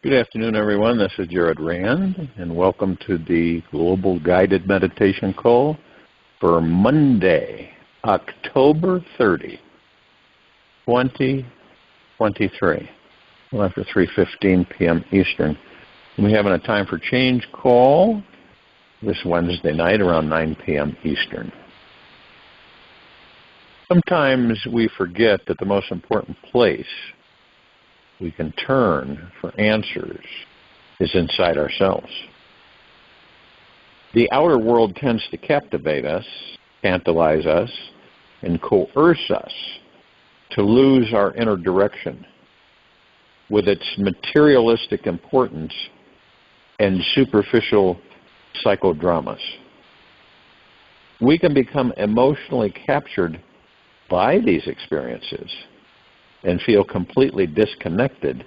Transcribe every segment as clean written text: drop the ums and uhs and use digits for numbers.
Good afternoon, everyone. This is Jared Rand, and welcome to the Global Guided Meditation Call for Monday, October 30, 2023, well, after 3:15 p.m. Eastern. And we have a time for change call this Wednesday night around 9 p.m. Eastern. Sometimes we forget that the most important place we can turn for answers is inside ourselves. The outer world tends to captivate us, tantalize us, and coerce us to lose our inner direction with its materialistic importance and superficial psychodramas. We can become emotionally captured by these experiences and feel completely disconnected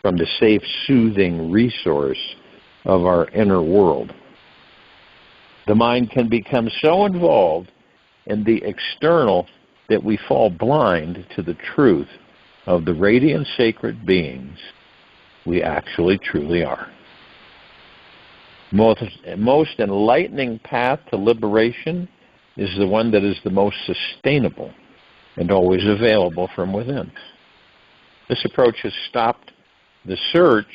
from the safe, soothing resource of our inner world. The mind can become so involved in the external that we fall blind to the truth of the radiant sacred beings we actually truly are. Most enlightening path to liberation is the one that is the most sustainable and always available from within. This approach has stopped the search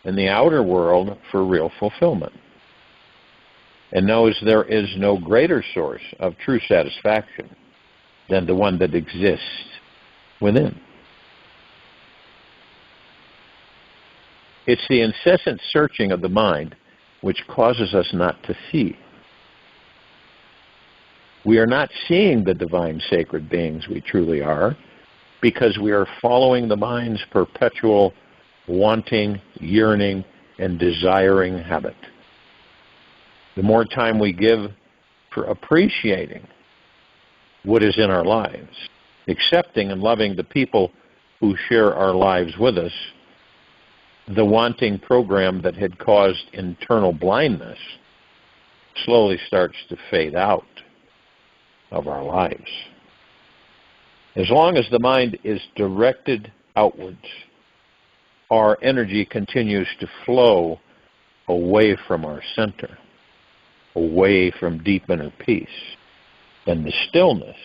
in the outer world for real fulfillment and knows there is no greater source of true satisfaction than the one that exists within. It's the incessant searching of the mind which causes us not to see. We are not seeing the divine sacred beings we truly are because we are following the mind's perpetual wanting, yearning, and desiring habit. The more time we give for appreciating what is in our lives, accepting and loving the people who share our lives with us, the wanting program that had caused internal blindness slowly starts to fade out of our lives. As long as the mind is directed outwards, our energy continues to flow away from our center, away from deep inner peace and the stillness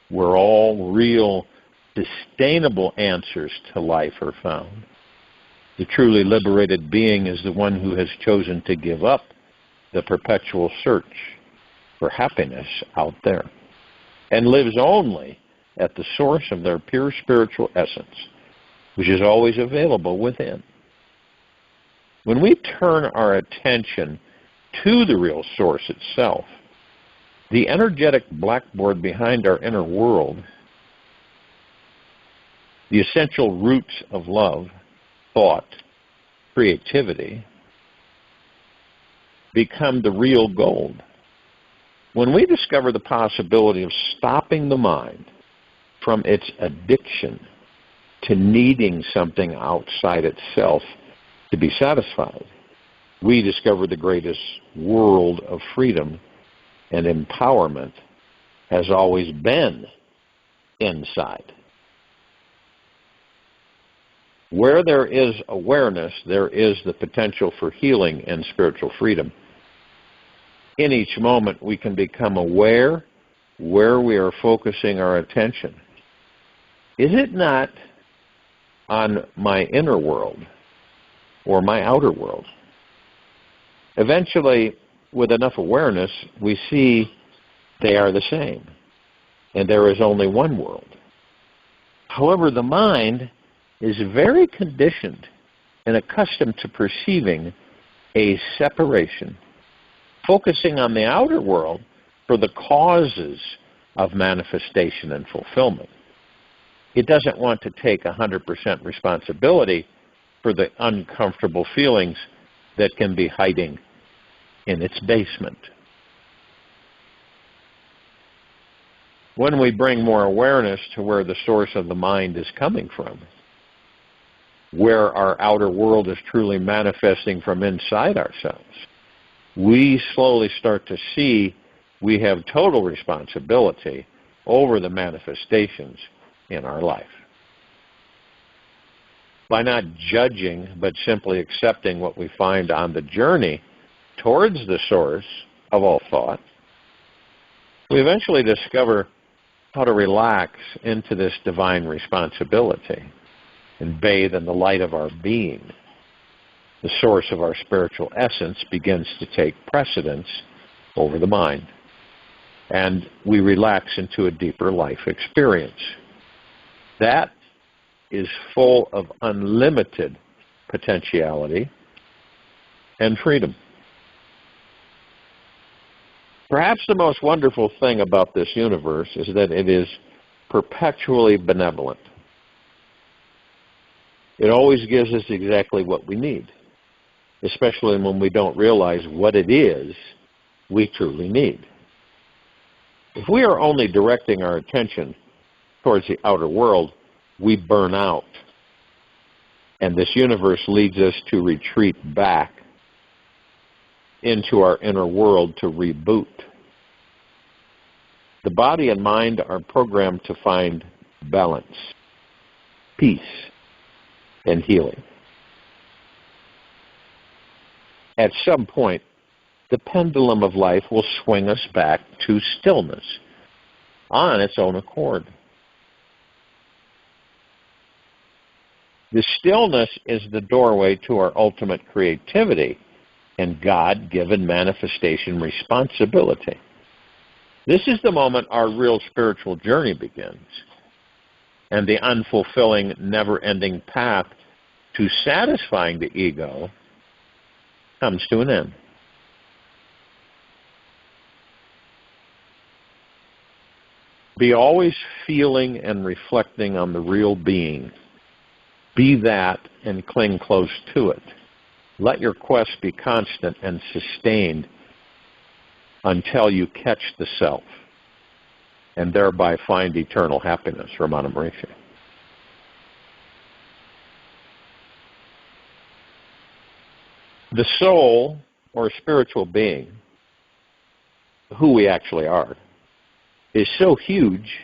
where all real, sustainable answers to life are found. The truly liberated being is the one who has chosen to give up the perpetual search for happiness out there and lives only at the source of their pure spiritual essence, which is always available within. When we turn our attention to the real source itself, the energetic blackboard behind our inner world, the essential roots of love, thought, creativity, become the real gold. When we discover the possibility of stopping the mind from its addiction to needing something outside itself to be satisfied, we discover the greatest world of freedom and empowerment has always been inside. Where there is awareness, there is the potential for healing and spiritual freedom. In each moment, we can become aware where we are focusing our attention. Is it not on my inner world or my outer world? Eventually, with enough awareness, we see they are the same, and there is only one world. However, the mind is very conditioned and accustomed to perceiving a separation, focusing on the outer world for the causes of manifestation and fulfillment. It doesn't want to take 100% responsibility for the uncomfortable feelings that can be hiding in its basement. When we bring more awareness to where the source of the mind is coming from, where our outer world is truly manifesting from inside ourselves, we slowly start to see we have total responsibility over the manifestations in our life. by not judging but simply accepting what we find on the journey towards the source of all thought, we eventually discover how to relax into this divine responsibility and bathe in the light of our being. The source of our spiritual essence begins to take precedence over the mind, and we relax into a deeper life experience. That is full of unlimited potentiality and freedom. Perhaps the most wonderful thing about this universe is that it is perpetually benevolent. It always gives us exactly what we need, especially when we don't realize what it is we truly need. If we are only directing our attention towards the outer world, we burn out, and this universe leads us to retreat back into our inner world to reboot. The body and mind are programmed to find balance, peace, and healing. At some point, the pendulum of life will swing us back to stillness on its own accord. The stillness is the doorway to our ultimate creativity and God-given manifestation responsibility. This is the moment our real spiritual journey begins, and the unfulfilling, never-ending path to satisfying the ego comes to an end. Be always feeling and reflecting on the real being. Be that and cling close to it. Let your quest be constant and sustained until you catch the self and thereby find eternal happiness. Ramana Mauricio. The soul, or spiritual being, who we actually are, is so huge,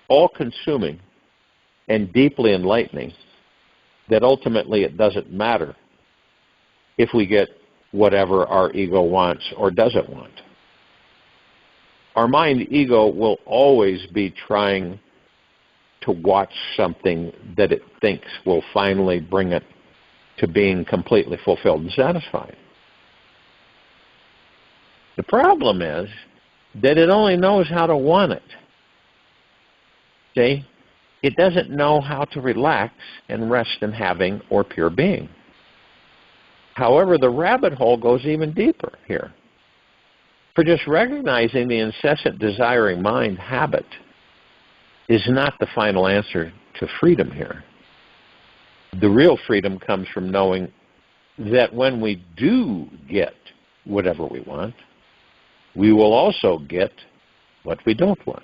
all-consuming, and deeply enlightening that ultimately it doesn't matter if we get whatever our ego wants or doesn't want. Our mind ego will always be trying to watch something that it thinks will finally bring it to being completely fulfilled and satisfied. The problem is that it only knows how to want it. See? It doesn't know how to relax and rest in having or pure being. However, the rabbit hole goes even deeper here. For just recognizing the incessant desiring mind habit is not the final answer to freedom here. The real freedom comes from knowing that when we do get whatever we want, we will also get what we don't want.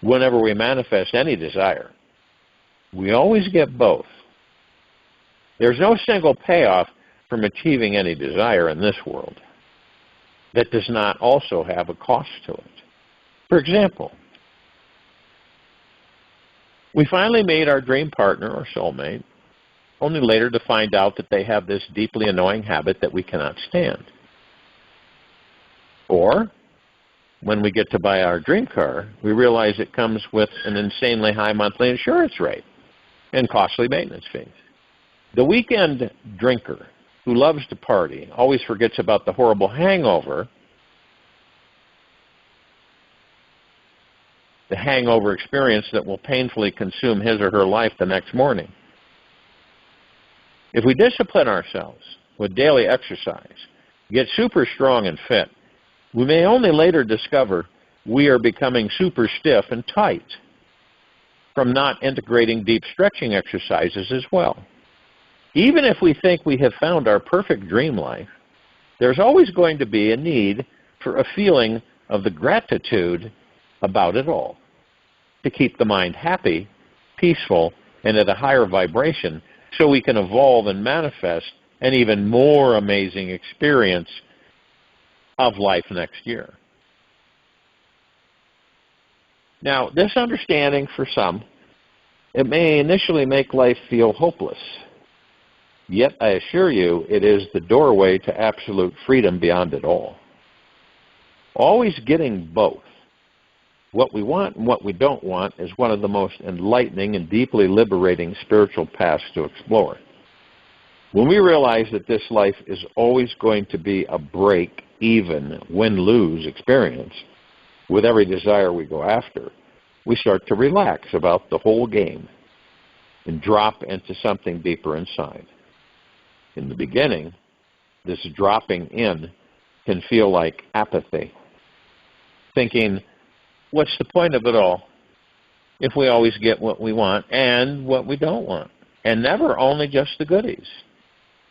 Whenever we manifest any desire, we always get both. There's no single payoff from achieving any desire in this world that does not also have a cost to it. For example, we finally meet our dream partner or soulmate, only later to find out that they have this deeply annoying habit that we cannot stand. Or, when we get to buy our dream car, we realize it comes with an insanely high monthly insurance rate and costly maintenance fees. The weekend drinker who loves to party always forgets about the horrible hangover, the hangover experience that will painfully consume his or her life the next morning. If we discipline ourselves with daily exercise, get super strong and fit, we may only later discover we are becoming super stiff and tight from not integrating deep stretching exercises as well. Even if we think we have found our perfect dream life, there's always going to be a need for a feeling of the gratitude about it all to keep the mind happy, peaceful, and at a higher vibration so we can evolve and manifest an even more amazing experience of life next year. Now, this understanding for some It may initially make life feel hopeless, yet I assure you it is the doorway to absolute freedom beyond it all. Always getting both, what we want and what we don't want, is one of the most enlightening and deeply liberating spiritual paths to explore. When we realize that this life is always going to be a break-even, win-lose experience with every desire we go after, we start to relax about the whole game and drop into something deeper inside. In the beginning, this dropping in can feel like apathy, thinking, what's the point of it all if we always get what we want and what we don't want, and never only just the goodies?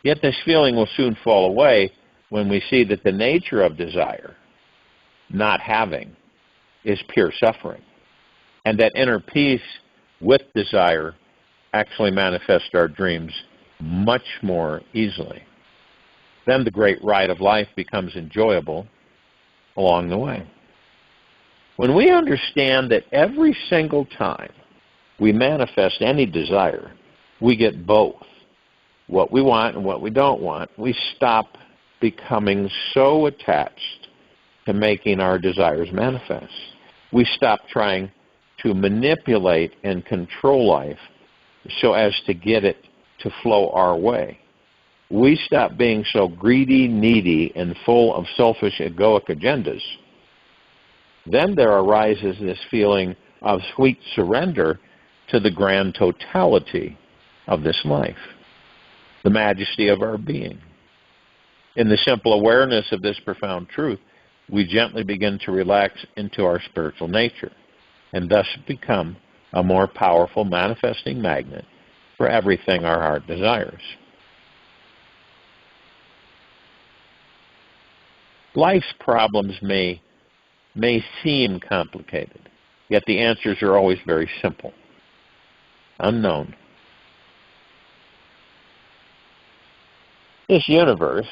Yet this feeling will soon fall away when we see that the nature of desire, not having, is pure suffering, and that inner peace with desire actually manifests our dreams much more easily. Then the great ride of life becomes enjoyable along the way. When we understand that every single time we manifest any desire, we get both what we want and what we don't want, we stop becoming so attached to making our desires manifest. We stop trying to manipulate and control life so as to get it to flow our way. We stop being so greedy, needy, and full of selfish, egoic agendas. Then there arises this feeling of sweet surrender to the grand totality of this life, the majesty of our being. In the simple awareness of this profound truth, we gently begin to relax into our spiritual nature and thus become a more powerful manifesting magnet for everything our heart desires. Life's problems may seem complicated, yet the answers are always very simple. Unknown. This universe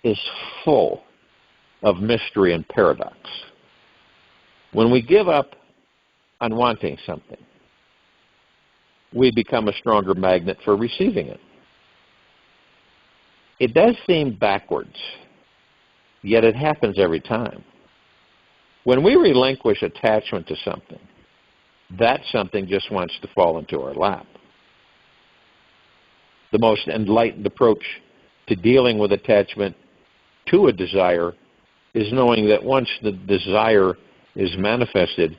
is full of mystery and paradox. When we give up on wanting something, we become a stronger magnet for receiving it. It does seem backwards, yet it happens every time. When we relinquish attachment to something, that something just wants to fall into our lap. The most enlightened approach to dealing with attachment to a desire is knowing that once the desire is manifested,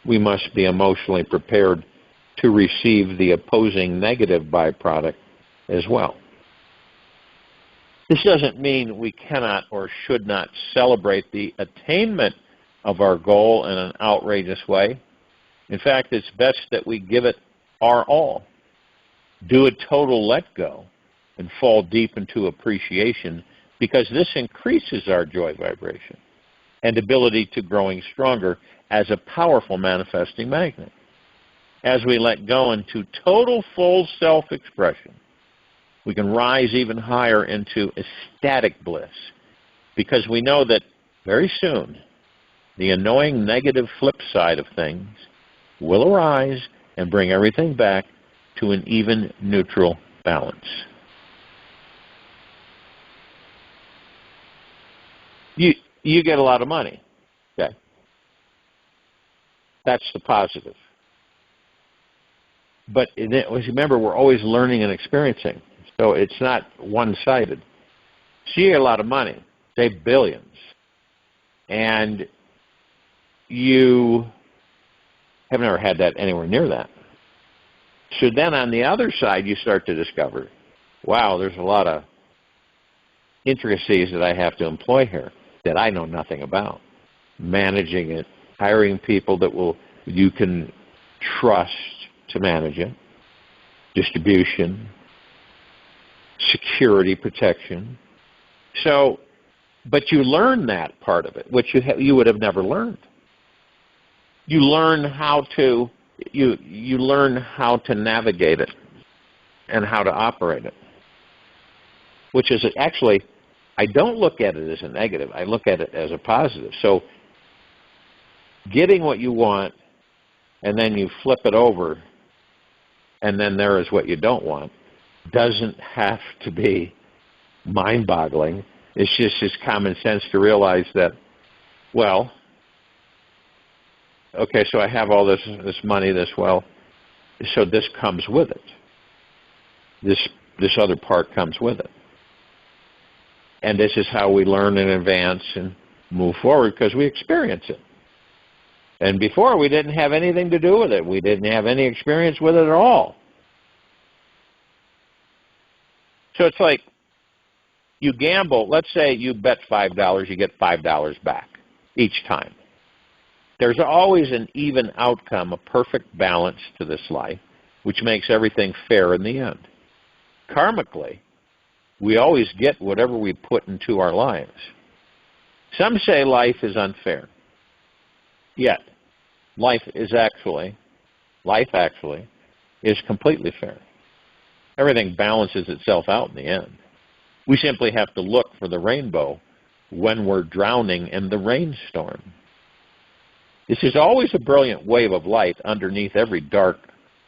we must be emotionally prepared to receive the opposing negative byproduct as well. This doesn't mean we cannot or should not celebrate the attainment of our goal in an outrageous way. In fact, it's best that we give it our all, do a total let go, and fall deep into appreciation, because this increases our joy vibration and ability to growing stronger as a powerful manifesting magnet. As we let go into total full self-expression, we can rise even higher into ecstatic bliss, because we know that very soon the annoying negative flip side of things will arise and bring everything back to an even neutral balance. You get a lot of money. Okay. That's the positive. But remember, we're always learning and experiencing. So it's not one-sided. So you get a lot of money, say billions, and you have never had that anywhere near that. So then on the other side, you start to discover, wow, there's a lot of intricacies that I have to employ here that I know nothing about. Managing it, hiring people that you can trust to manage it, distribution, security, protection. So, but you learn that part of it, which you would have never learned. You learn how to you learn how to navigate it and how to operate it, which is actually, I don't look at it as a negative. I look at it as a positive. So getting what you want and then you flip it over and then there is what you don't want, doesn't have to be mind-boggling. It's just common sense to realize that, well, okay, so I have all this money, this wealth, so this comes with it. This other part comes with it. And this is how we learn and advance and move forward, because we experience it. And before, we didn't have anything to do with it. We didn't have any experience with it at all. So it's like you gamble. Let's say you bet $5, you get $5 back each time. There's always an even outcome, a perfect balance to this life, which makes everything fair in the end. Karmically, we always get whatever we put into our lives. Some say life is unfair. Yet, life actually is completely fair. Everything balances itself out in the end. We simply have to look for the rainbow when we're drowning in the rainstorm. This is always a brilliant wave of light underneath every dark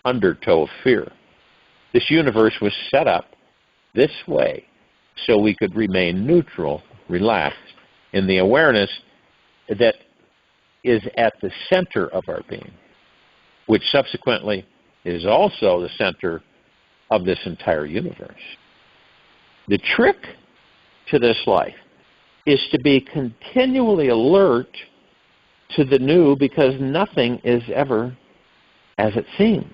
undertow of fear. This universe was set up this way so we could remain neutral, relaxed, in the awareness that is at the center of our being, which subsequently is also the center of this entire universe. The trick to this life is to be continually alert to the new, because nothing is ever as it seems.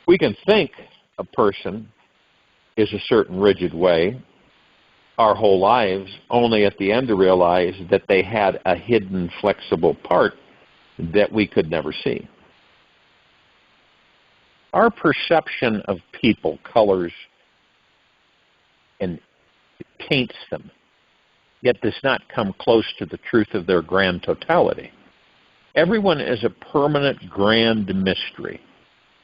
We can think a person is a certain rigid way our whole lives, only at the end to realize that they had a hidden, flexible part that we could never see. Our perception of people colors and paints them, yet does not come close to the truth of their grand totality. Everyone is a permanent grand mystery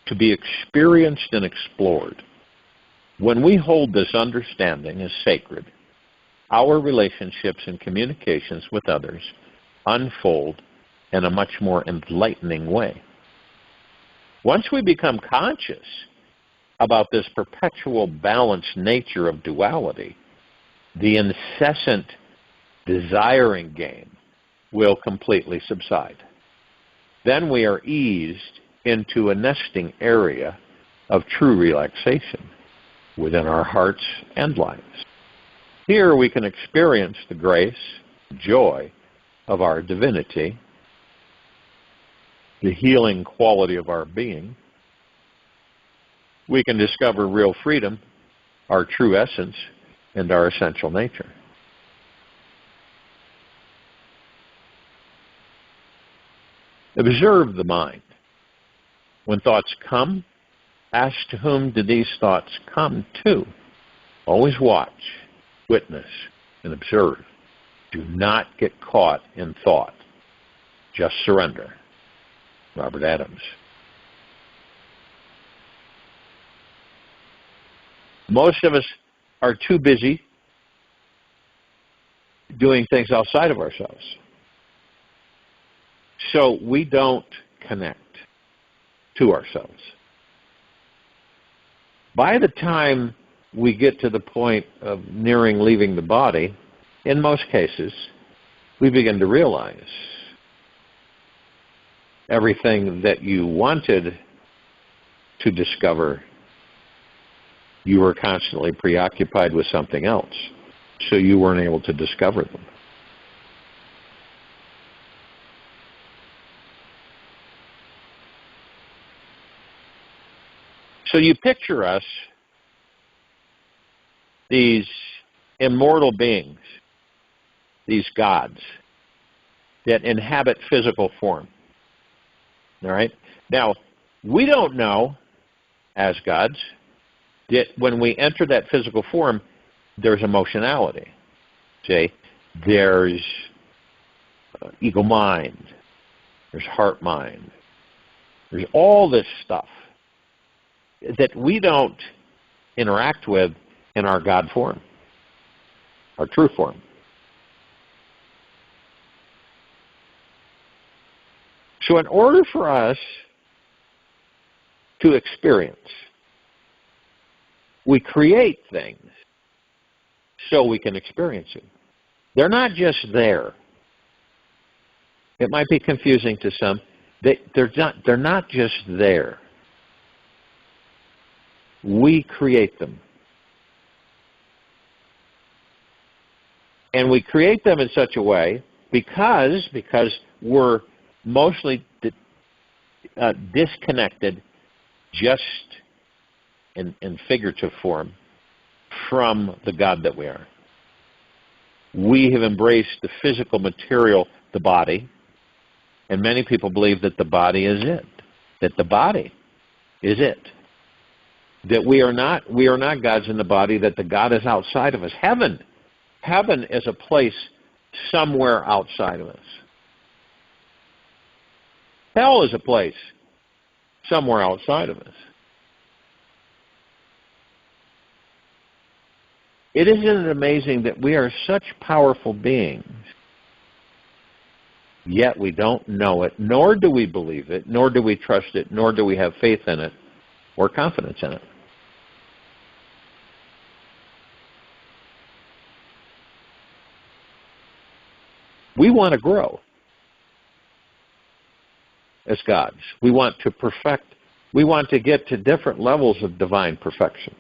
to be experienced and explored. When we hold this understanding as sacred, our relationships and communications with others unfold in a much more enlightening way. Once we become conscious about this perpetual balanced nature of duality, the incessant desiring game will completely subside. Then we are eased into a nesting area of true relaxation within our hearts and lives. Here we can experience the grace, joy of our divinity, the healing quality of our being. We can discover real freedom, our true essence, and our essential nature. Observe the mind. When thoughts come, ask to whom do these thoughts come to? Always watch, witness, and observe. Do not get caught in thought. Just surrender. Robert Adams. Most of us are too busy doing things outside of ourselves. So we don't connect to ourselves. By the time we get to the point of nearing leaving the body, in most cases, we begin to realize everything that you wanted to discover, you were constantly preoccupied with something else, so you weren't able to discover them. So you picture us, these immortal beings, these gods that inhabit physical form. All right? Now, we don't know, as gods, that when we enter that physical form, there's emotionality. See, there's ego mind, there's heart mind, there's all this stuff that we don't interact with in our God form, our true form. So in order for us to experience, we create things so we can experience it. They're not just there. It might be confusing to some. They're not just there. We create them. And we create them in such a way because we're mostly disconnected just in figurative form from the God that we are. We have embraced the physical material, the body, and many people believe that the body is it, that the body is it, that we are not gods in the body, that the God is outside of us. Heaven is a place somewhere outside of us. Hell is a place somewhere outside of us. Isn't it amazing that we are such powerful beings, yet we don't know it, nor do we believe it, nor do we trust it, nor do we have faith in it or confidence in it? We want to grow as gods. We want to perfect. We want to get to different levels of divine perfection.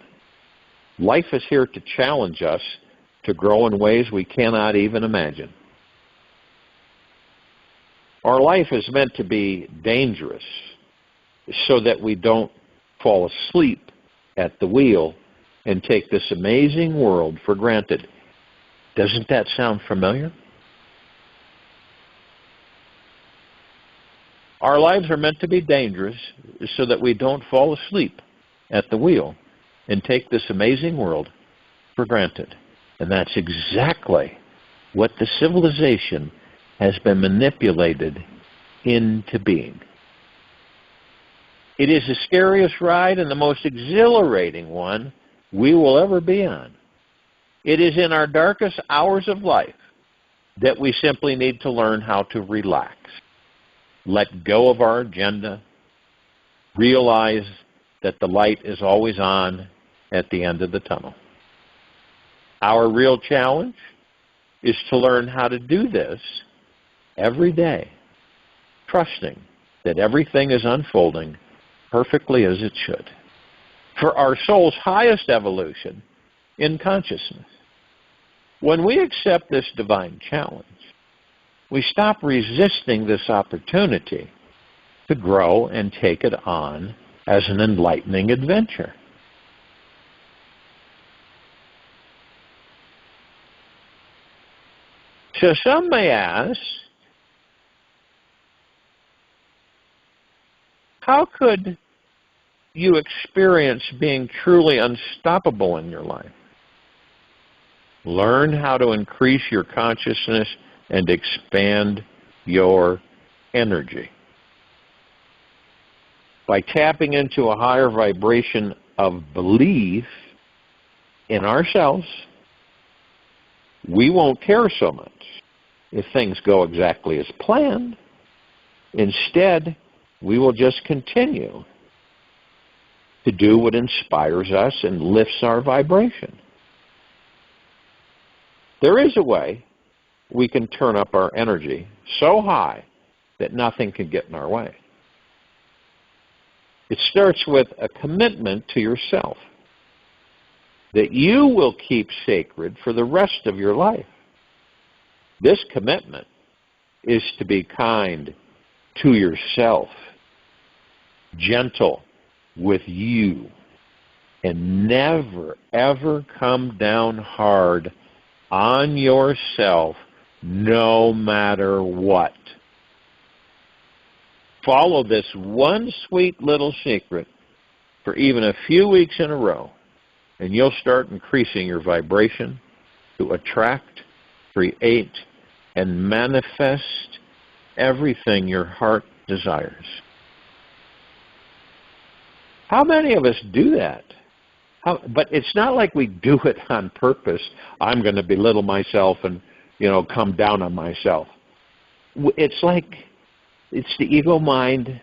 Life is here to challenge us to grow in ways we cannot even imagine. Our life is meant to be dangerous so that we don't fall asleep at the wheel and take this amazing world for granted. Doesn't that sound familiar? Our lives are meant to be dangerous so that we don't fall asleep at the wheel and take this amazing world for granted. And that's exactly what the civilization has been manipulated into being. It is the scariest ride and the most exhilarating one we will ever be on. It is in our darkest hours of life that we simply need to learn how to relax, let go of our agenda, realize that the light is always on at the end of the tunnel. Our real challenge is to learn how to do this every day, trusting that everything is unfolding perfectly as it should, for our soul's highest evolution in consciousness. When we accept this divine challenge, we stop resisting this opportunity to grow and take it on as an enlightening adventure. So some may ask, how could you experience being truly unstoppable in your life? Learn how to increase your consciousness and expand your energy. By tapping into a higher vibration of belief in ourselves, we won't care so much if things go exactly as planned. Instead, we will just continue to do what inspires us and lifts our vibration. There is a way we can turn up our energy so high that nothing can get in our way. It starts with a commitment to yourself that you will keep sacred for the rest of your life. This commitment is to be kind to yourself, gentle with you, and never, ever come down hard on yourself no matter what. Follow this one sweet little secret for even a few weeks in a row, and you'll start increasing your vibration to attract, create, and manifest everything your heart desires. How many of us do that? But it's not like we do it on purpose. I'm going to belittle myself and, come down on myself. It's like It's the ego mind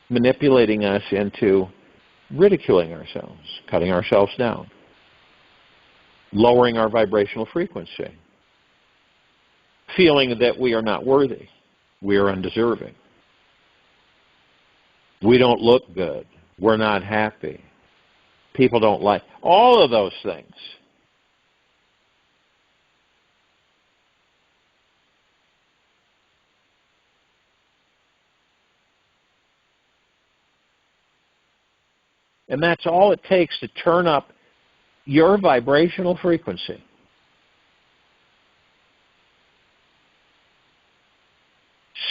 manipulating us into ridiculing ourselves, cutting ourselves down, lowering our vibrational frequency, feeling that we are not worthy, we are undeserving, we don't look good, we're not happy, people don't like, all of those things. And that's all it takes to turn up your vibrational frequency.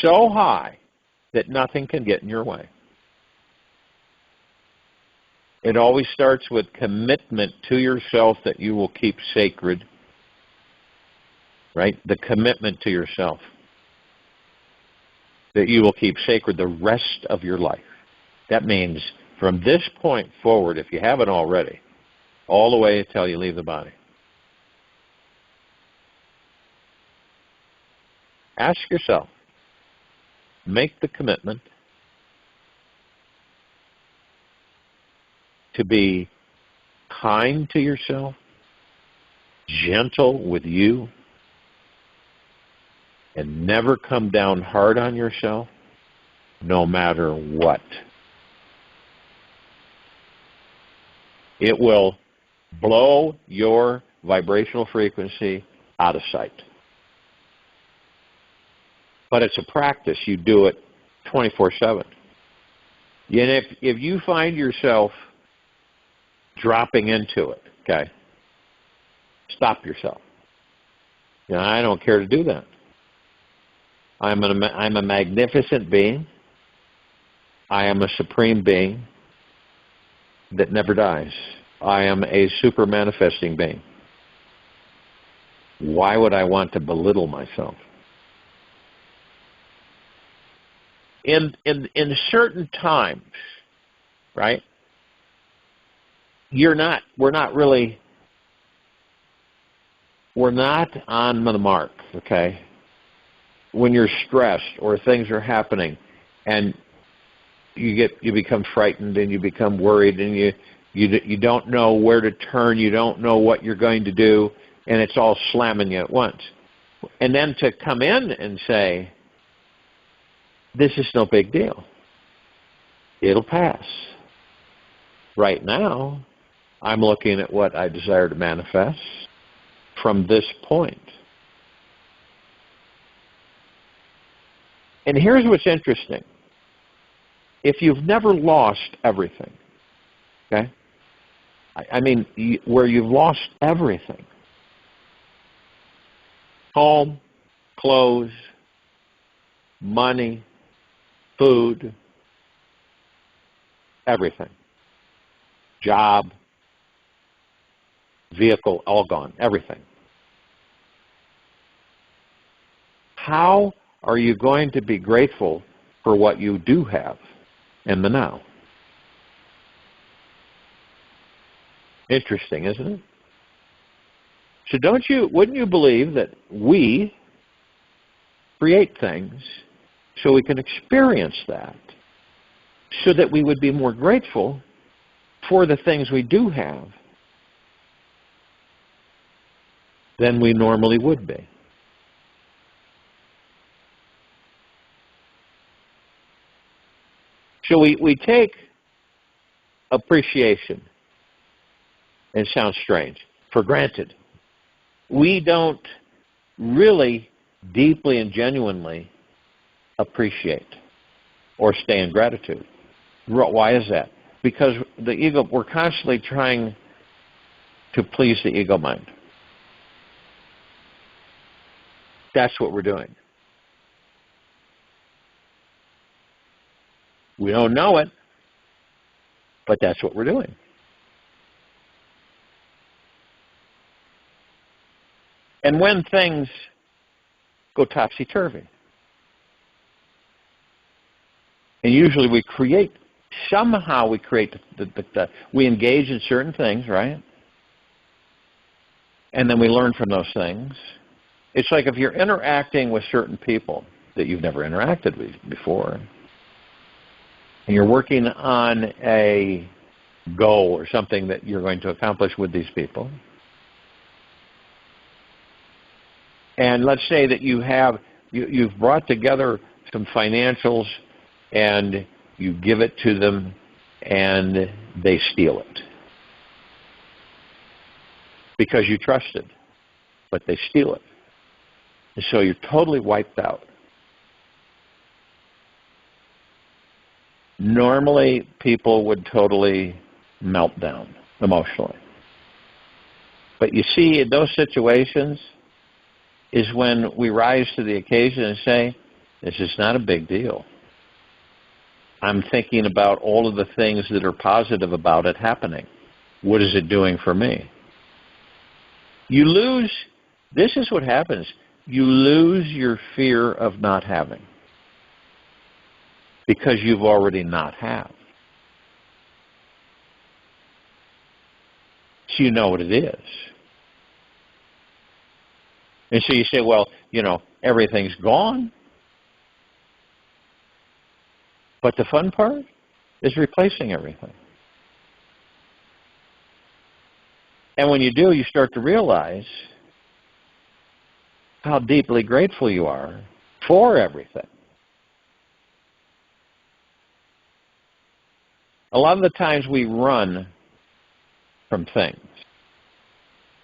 So high that nothing can get in your way. It always starts with commitment to yourself that you will keep sacred, right? The commitment to yourself that you will keep sacred the rest of your life. That means from this point forward, if you haven't already, all the way until you leave the body. Ask yourself, make the commitment to be kind to yourself, gentle with you, and never come down hard on yourself, no matter what. It will blow your vibrational frequency out of sight. But it's a practice. You do it 24/7. And if you find yourself dropping into it, okay, stop yourself. You know, I don't care to do that. I'm a magnificent being. I am a supreme being that never dies. I am a super manifesting being. Why would I want to belittle myself? In certain times, right? We're not on the mark, okay? When you're stressed or things are happening and you become frightened and you become worried and you don't know where to turn, you don't know what you're going to do, and it's all slamming you at once. And then to come in and say, this is no big deal. It'll pass. Right now, I'm looking at what I desire to manifest from this point. And here's what's interesting. If you've never lost everything, okay? I mean, where you've lost everything. Home, clothes, money, food, everything. Job, vehicle, all gone, everything. How are you going to be grateful for what you do have in the now? Interesting, isn't it? So wouldn't you believe that we create things so we can experience that, so that we would be more grateful for the things we do have than we normally would be? So we take appreciation, and it sounds strange, for granted. We don't really deeply and genuinely appreciate or stay in gratitude. Why is that? Because the ego, we're constantly trying to please the ego mind. That's what we're doing. We don't know it, but that's what we're doing. And when things go topsy-turvy, and usually we engage in certain things, right? And then we learn from those things. It's like if you're interacting with certain people, that you've never interacted with before. And you're working on a goal or something that you're going to accomplish with these people. And let's say that you've brought together some financials and you give it to them and they steal it. Because you trusted, but they steal it. And so you're totally wiped out. Normally, people would totally melt down emotionally. But you see, in those situations is when we rise to the occasion and say, this is not a big deal. I'm thinking about all of the things that are positive about it happening. What is it doing for me? You lose, this is what happens, you lose your fear of not having because you've already not have. So you know what it is. And so you say, well, everything's gone. But the fun part is replacing everything. And when you do, you start to realize how deeply grateful you are for everything. A lot of the times we run from things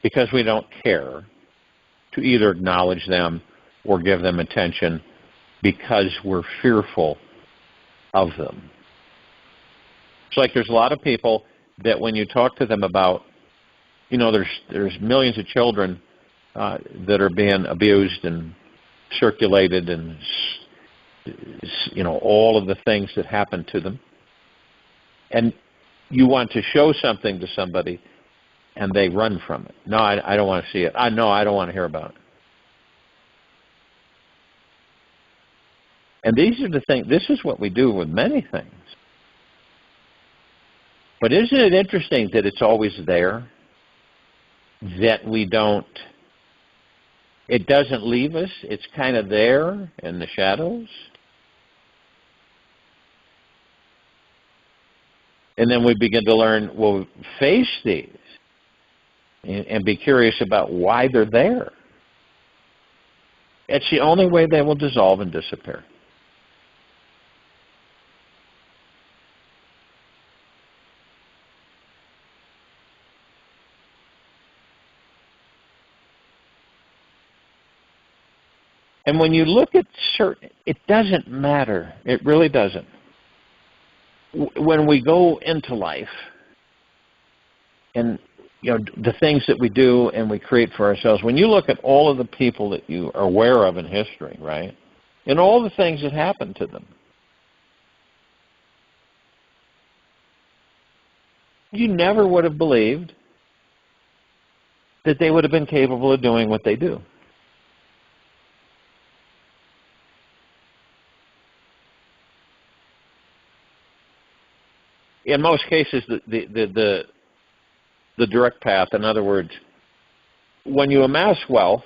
because we don't care to either acknowledge them or give them attention because we're fearful of them. It's like there's a lot of people that when you talk to them about, there's millions of children that are being abused and circulated and, all of the things that happen to them. And you want to show something to somebody and they run from it. No, I don't want to see it. No, I don't want to hear about it. And these are the things, this is what we do with many things. But isn't it interesting that it's always there? That we don't, it doesn't leave us. It's kind of there in the shadows. And then we begin to learn, face these and be curious about why they're there. It's the only way they will dissolve and disappear. And when you look at certain, it doesn't matter. It really doesn't. When we go into life and, the things that we do and we create for ourselves, when you look at all of the people that you are aware of in history, right, and all the things that happened to them, you never would have believed that they would have been capable of doing what they do. In most cases, the direct path, in other words, when you amass wealth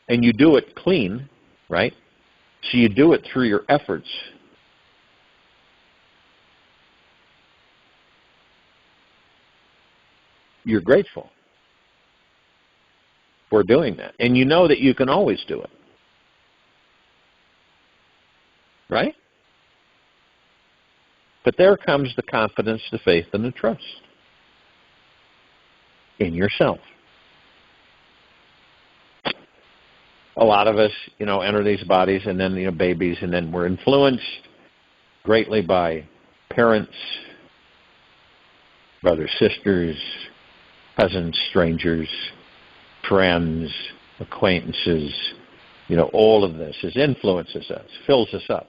and you do it clean, right? So you do it through your efforts. You're grateful for doing that. And you know that you can always do it. Right? But there comes the confidence, the faith, and the trust in yourself. A lot of us, enter these bodies and then, babies, and then we're influenced greatly by parents, brothers, sisters, cousins, strangers, friends, acquaintances. All of this influences us, fills us up.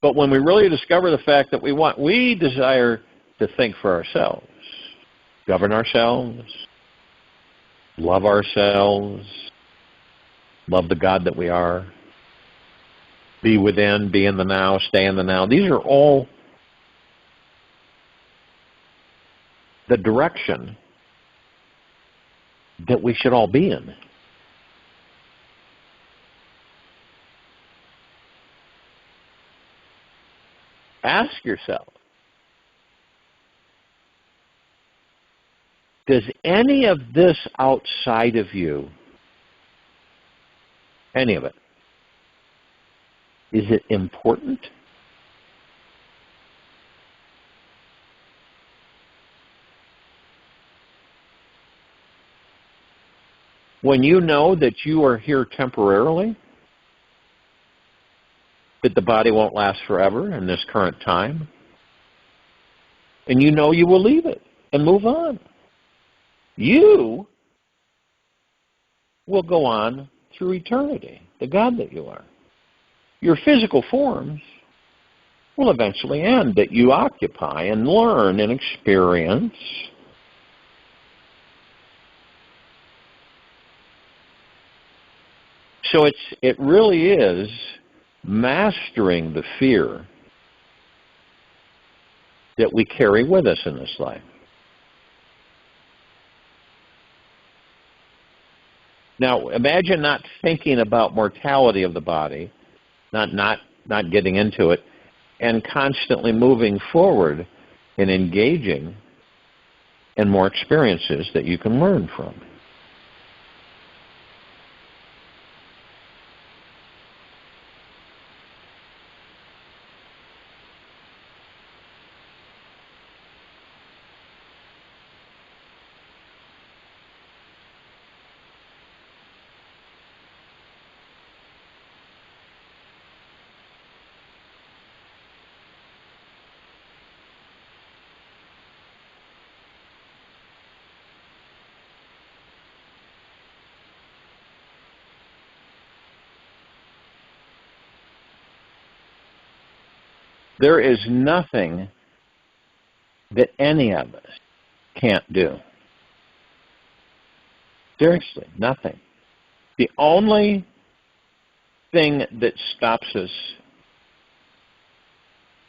But when we really discover the fact that we desire to think for ourselves, govern ourselves, love ourselves, love the God that we are, be within, be in the now, stay in the now. These are all the direction that we should all be in. Ask yourself, does any of this outside of you, any of it, is it important? When you know that you are here temporarily, that the body won't last forever in this current time, and you know you will leave it and move on, you will go on through eternity, the God that you are. Your physical forms will eventually end, that you occupy and learn and experience. So it really is mastering the fear that we carry with us in this life. Now, imagine not thinking about mortality of the body, not getting into it, and constantly moving forward and engaging in more experiences that you can learn from. There is nothing that any of us can't do. Seriously, nothing. The only thing that stops us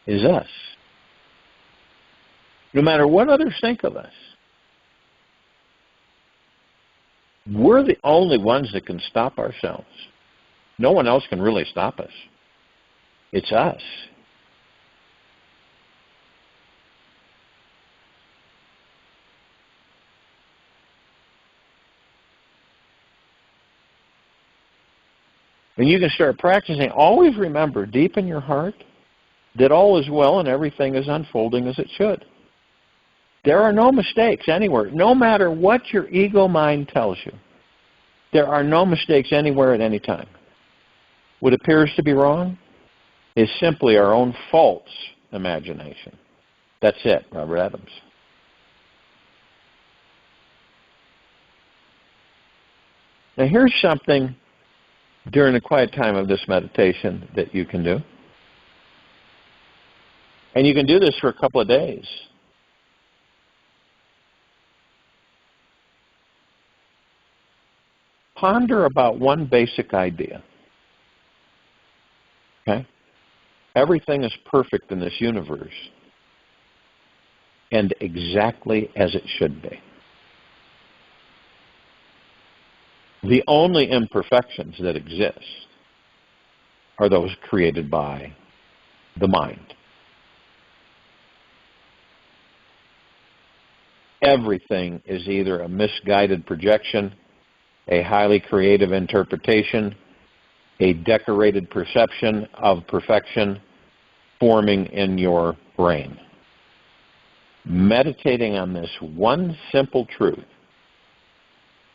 is us. No matter what others think of us, we're the only ones that can stop ourselves. No one else can really stop us. It's us. And you can start practicing. Always remember, deep in your heart, that all is well and everything is unfolding as it should. There are no mistakes anywhere, no matter what your ego mind tells you. There are no mistakes anywhere at any time. What appears to be wrong is simply our own false imagination. That's it, Robert Adams. Now here's something during the quiet time of this meditation that you can do. And you can do this for a couple of days. Ponder about one basic idea. Okay? Everything is perfect in this universe and exactly as it should be. The only imperfections that exist are those created by the mind. Everything is either a misguided projection, a highly creative interpretation, a decorated perception of perfection forming in your brain. Meditating on this one simple truth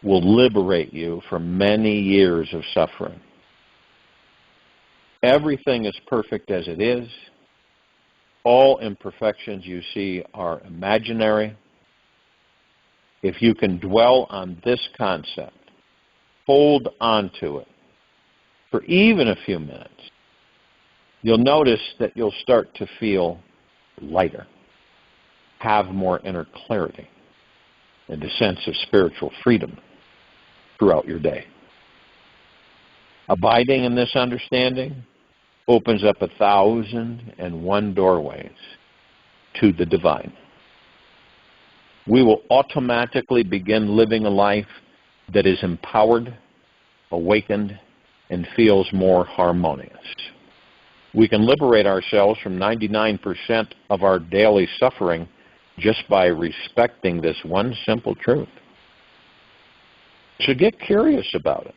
will liberate you from many years of suffering. Everything is perfect as it is. All imperfections you see are imaginary. If you can dwell on this concept, hold on to it for even a few minutes, you'll notice that you'll start to feel lighter, have more inner clarity, and a sense of spiritual freedom throughout your day. Abiding in this understanding opens up 1,001 doorways to the divine. We will automatically begin living a life that is empowered, awakened, and feels more harmonious. We can liberate ourselves from 99% of our daily suffering just by respecting this one simple truth. So get curious about it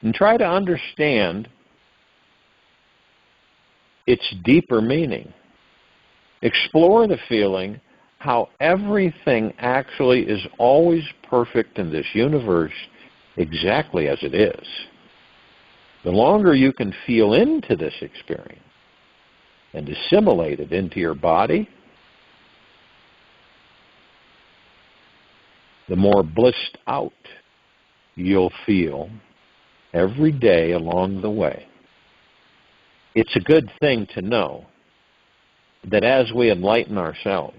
and try to understand its deeper meaning. Explore the feeling how everything actually is always perfect in this universe exactly as it is. The longer you can feel into this experience and assimilate it into your body, the more blissed out you'll feel every day along the way. It's a good thing to know that as we enlighten ourselves,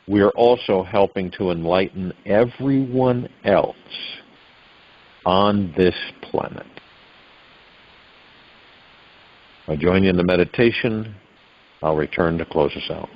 we are also helping to enlighten everyone else on this planet. I'll join you in the meditation. I'll return to close us out.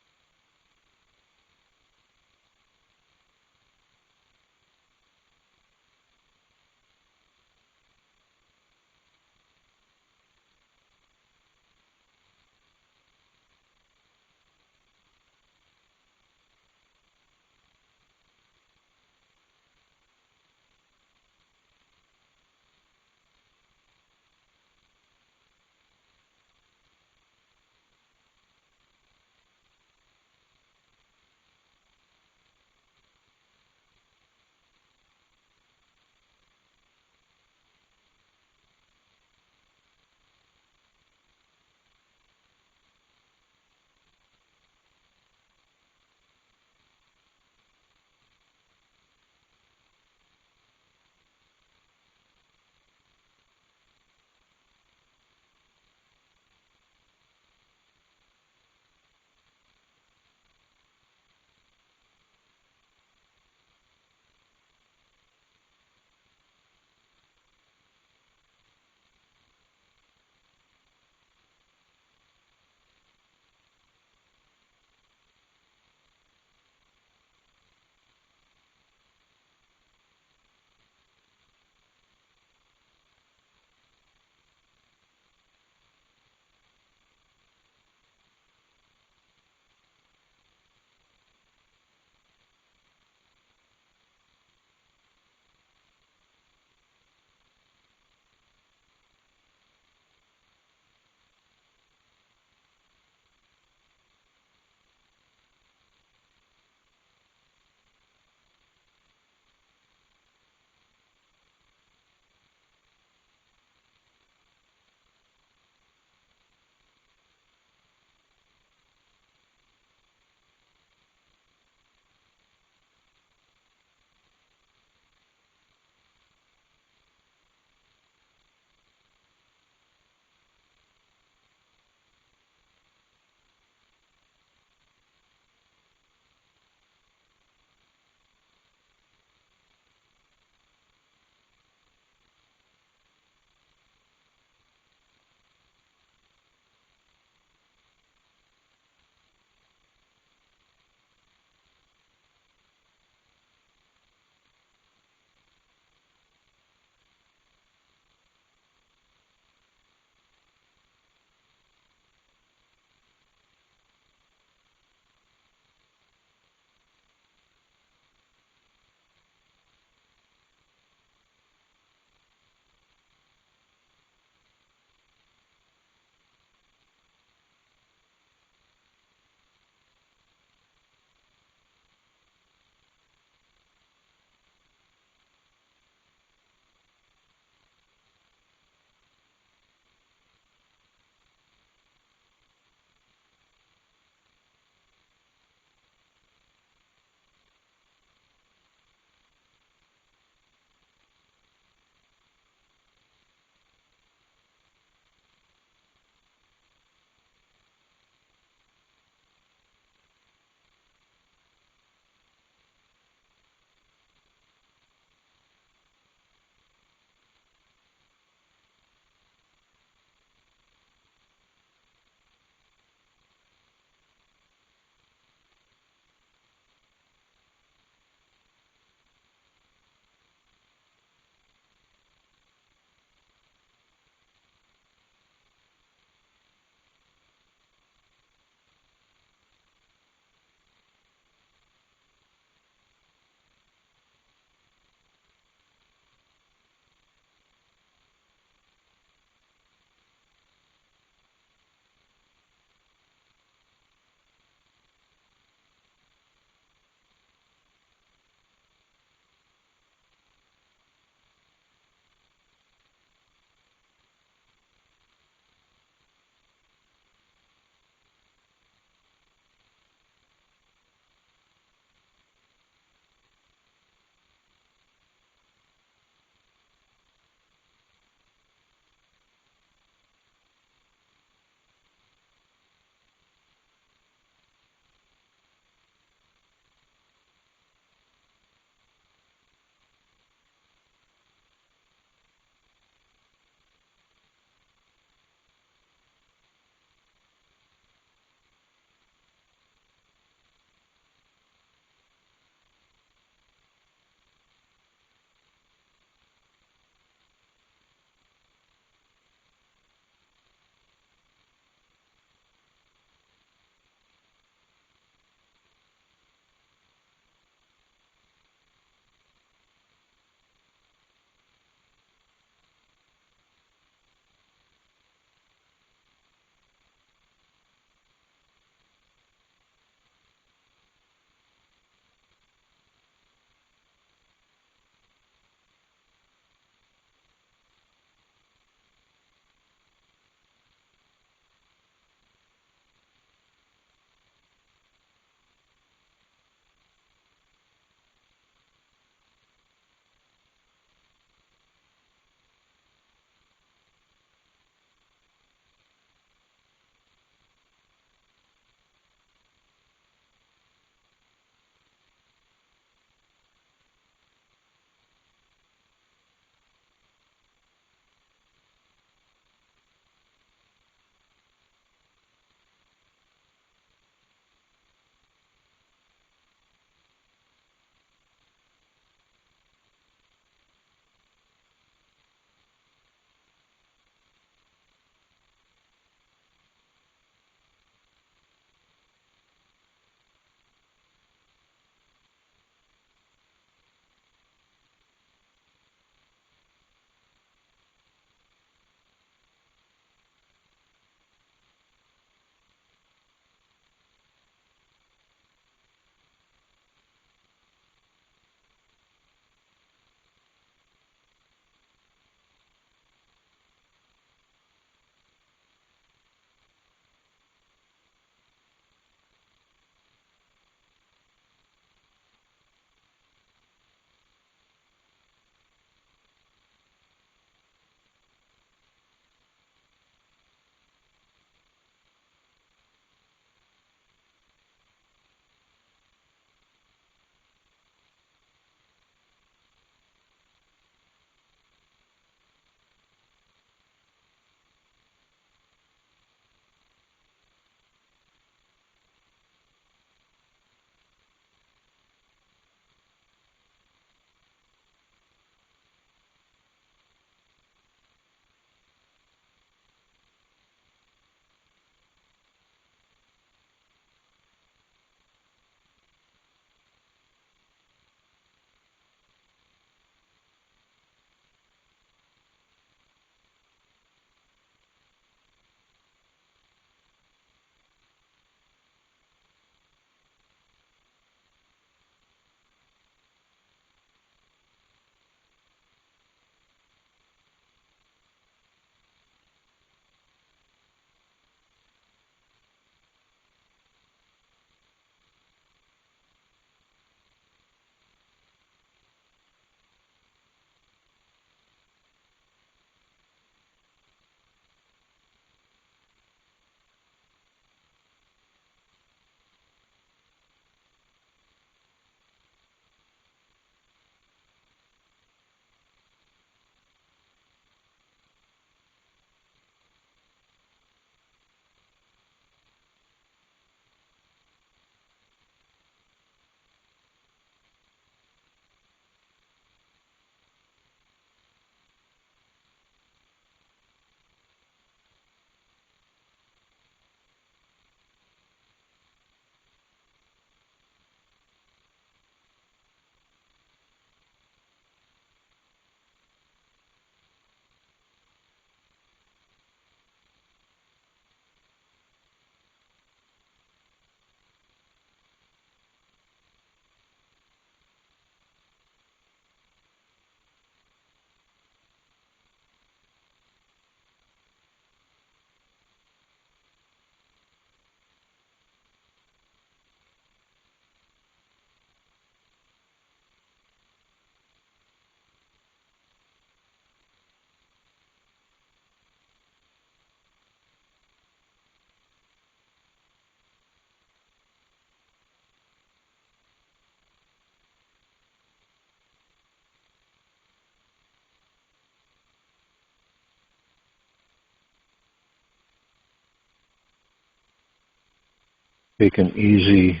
Take an easy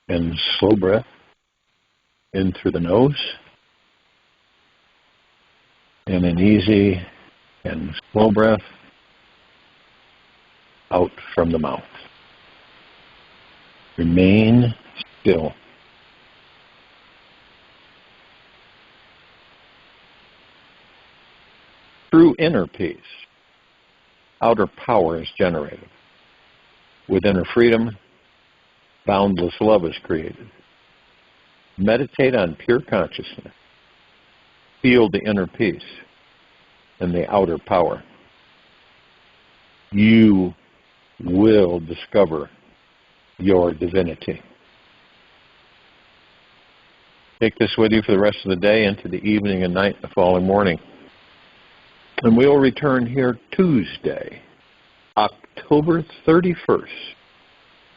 and slow breath in through the nose, and an easy and slow breath out from the mouth. Remain still. Through inner peace, outer power is generated. With inner freedom, boundless love is created. Meditate on pure consciousness. Feel the inner peace and the outer power. You will discover your divinity. Take this with you for the rest of the day, into the evening and night, the following morning. And we'll return here Tuesday, October 31st,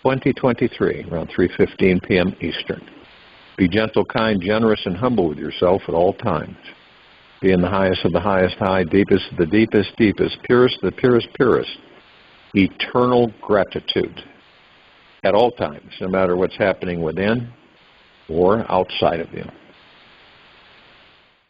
2023, around 3:15 p.m. Eastern. Be gentle, kind, generous, and humble with yourself at all times. Be in the highest of the highest high, deepest of the deepest deepest, purest of the purest purest. Eternal gratitude at all times, no matter what's happening within or outside of you.